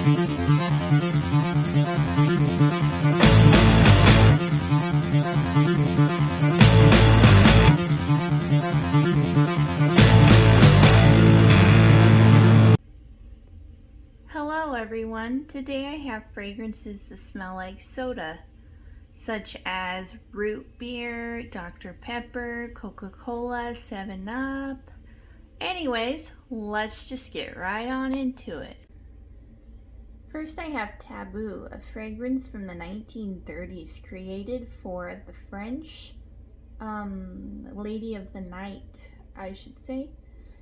Hello everyone, today I have fragrances that smell like soda, such as root beer, Dr. Pepper, Coca-Cola, 7-Up. Anyways, let's just get right on into it. First I have Taboo, a fragrance from the 1930s created for the French lady of the night, I should say.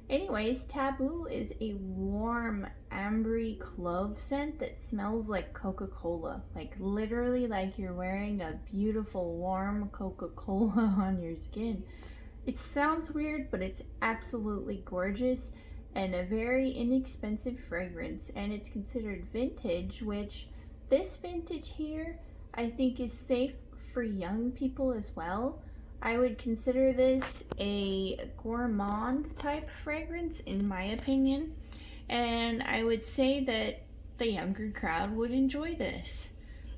Anyways, Taboo is a warm, ambery clove scent that smells like Coca-Cola. Like literally like you're wearing a beautiful, warm Coca-Cola on your skin. It sounds weird, but it's absolutely gorgeous and a very inexpensive fragrance. And it's considered vintage, which this vintage here I think is safe for young people as well. I would consider this a gourmand type fragrance in my opinion, and I would say that the younger crowd would enjoy this.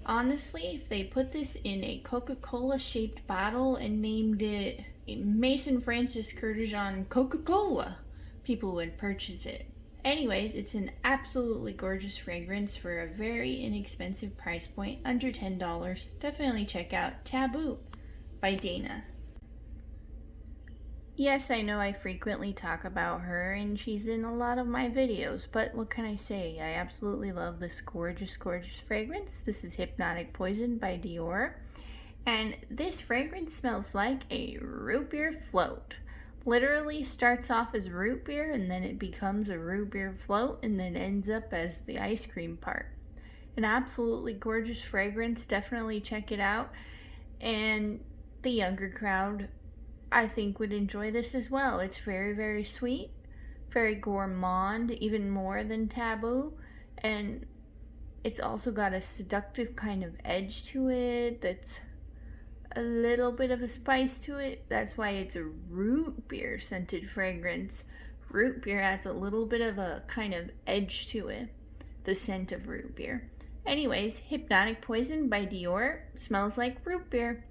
Honestly, if they put this in a Coca-Cola shaped bottle and named it Mason Francis Curtijon Coca-Cola, people would purchase it. Anyways, it's an absolutely gorgeous fragrance for a very inexpensive price point, under $10. Definitely check out Taboo by Dana. Yes, I know I frequently talk about her and she's in a lot of my videos, but what can I say? I absolutely love this gorgeous, gorgeous fragrance. This is Hypnotic Poison by Dior. And this fragrance smells like a root beer float. Literally starts off as root beer and then it becomes a root beer float and then ends up as the ice cream part. An absolutely gorgeous fragrance. Definitely check it out. And the younger crowd, I think, would enjoy this as well. It's very, very sweet, very gourmand, even more than Taboo, and it's also got a seductive kind of edge to it that's a little bit of a spice to it. That's why it's a root beer scented fragrance. Root beer adds a little bit of a kind of edge to it, the scent of root beer. Anyways, Hypnotic Poison by Dior smells like root beer.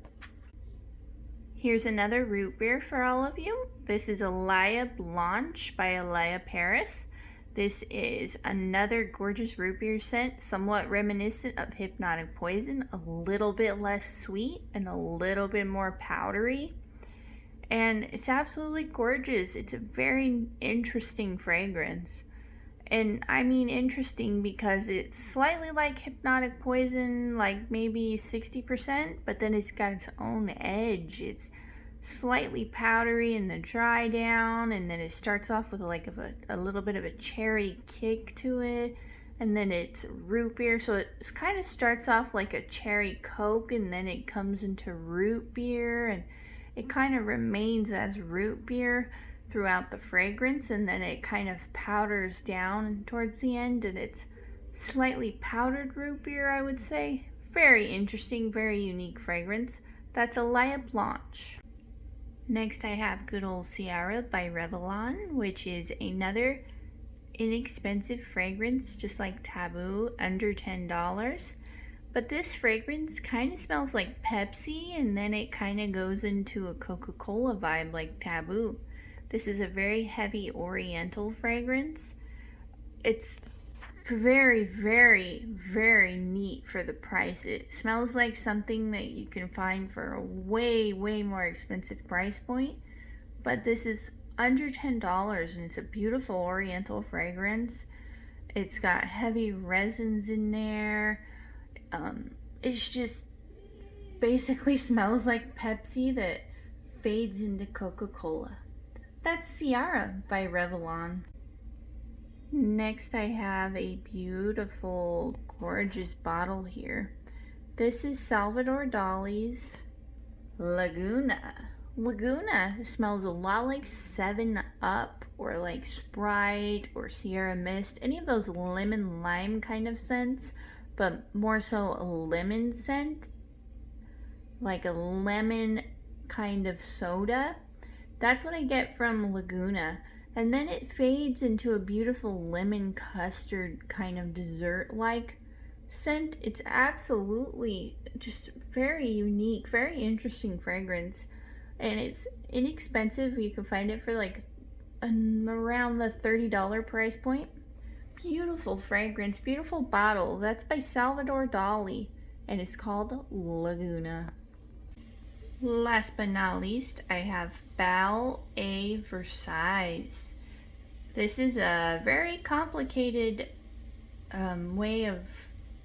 Here's another root beer for all of you. This is Alaia Blanche by Alaia Paris. This is another gorgeous root beer scent, somewhat reminiscent of Hypnotic Poison, a little bit less sweet and a little bit more powdery. And it's absolutely gorgeous. It's a very interesting fragrance. And I mean interesting because it's slightly like Hypnotic Poison, like maybe 60%, but then it's got its own edge. It's slightly powdery in the dry down, and then it starts off with like a little bit of a cherry kick to it, and then it's root beer. So it kind of starts off like a cherry Coke, and then it comes into root beer, and it kind of remains as root beer throughout the fragrance, and then it kind of powders down towards the end, and it's slightly powdered root beer, I would say. Very interesting, very unique fragrance. That's Alaia Blanche. Next I have good old Ciara by Revlon, which is another inexpensive fragrance, just like Taboo, under $10. But this fragrance kind of smells like Pepsi, and then it kind of goes into a Coca-Cola vibe like Taboo. This is a very heavy oriental fragrance. It's very, very, very neat for the price. It smells like something that you can find for a way, way more expensive price point. But this is under $10 and it's a beautiful oriental fragrance. It's got heavy resins in there. It's just basically smells like Pepsi that fades into Coca-Cola. That's Ciara by Revlon. Next I have a beautiful, gorgeous bottle here. This is Salvador Dali's Laguna. Laguna smells a lot like 7-Up or like Sprite or Sierra Mist, any of those lemon lime kind of scents, but more so a lemon scent, like a lemon kind of soda. That's what I get from Laguna. and then it fades into a beautiful lemon custard kind of dessert-like scent. It's absolutely just very unique, very interesting fragrance, and it's inexpensive. You can find it for like around the $30 price point. Beautiful fragrance, beautiful bottle. That's by Salvador Dali, and it's called Laguna. Last but not least, I have Ballet Versailles. This is a very complicated way of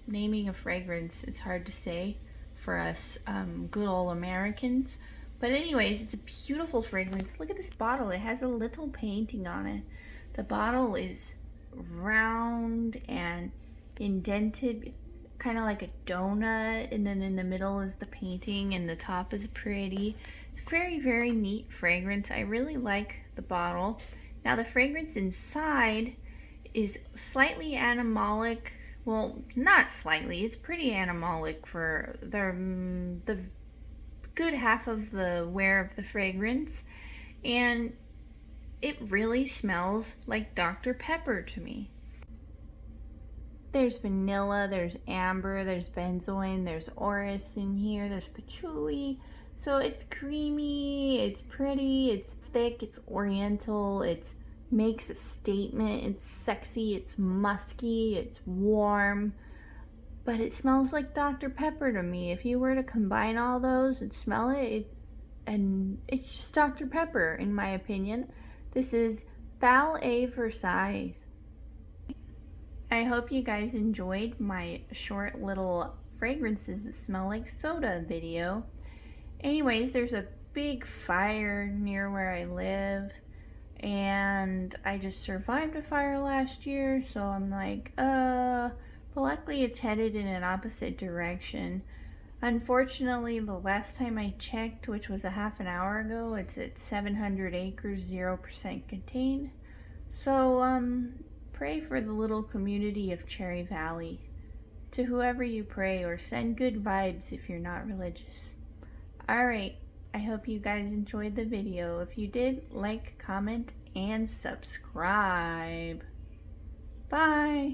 naming a fragrance. It's hard to say for us good old Americans. But anyways, it's a beautiful fragrance. Look at this bottle. It has a little painting on it. The bottle is round and indented, kind of like a donut, and then in the middle is the painting and the top is pretty. It's very, very neat fragrance. I really like the bottle. Now the fragrance inside is slightly animalic. Well, not slightly, it's pretty animalic for the good half of the wear of the fragrance, and it really smells like Dr. Pepper to me. There's vanilla, there's amber, there's benzoin, there's orris in here, there's patchouli. So it's creamy, it's pretty, it's thick, it's oriental, it makes a statement, it's sexy, it's musky, it's warm, but it smells like Dr. Pepper to me. If you were to combine all those and smell it, and it's just Dr. Pepper in my opinion. This is Ballet Versailles. I hope you guys enjoyed my short little fragrances that smell like soda video. Anyways, there's a big fire near where I live, and I just survived a fire last year, so I'm like, but luckily it's headed in an opposite direction. Unfortunately, the last time I checked, which was a half an hour ago, it's at 700 acres, 0% contained. So, pray for the little community of Cherry Valley. To whoever you pray, or send good vibes if you're not religious. Alright, I hope you guys enjoyed the video. If you did, like, comment, and subscribe. Bye!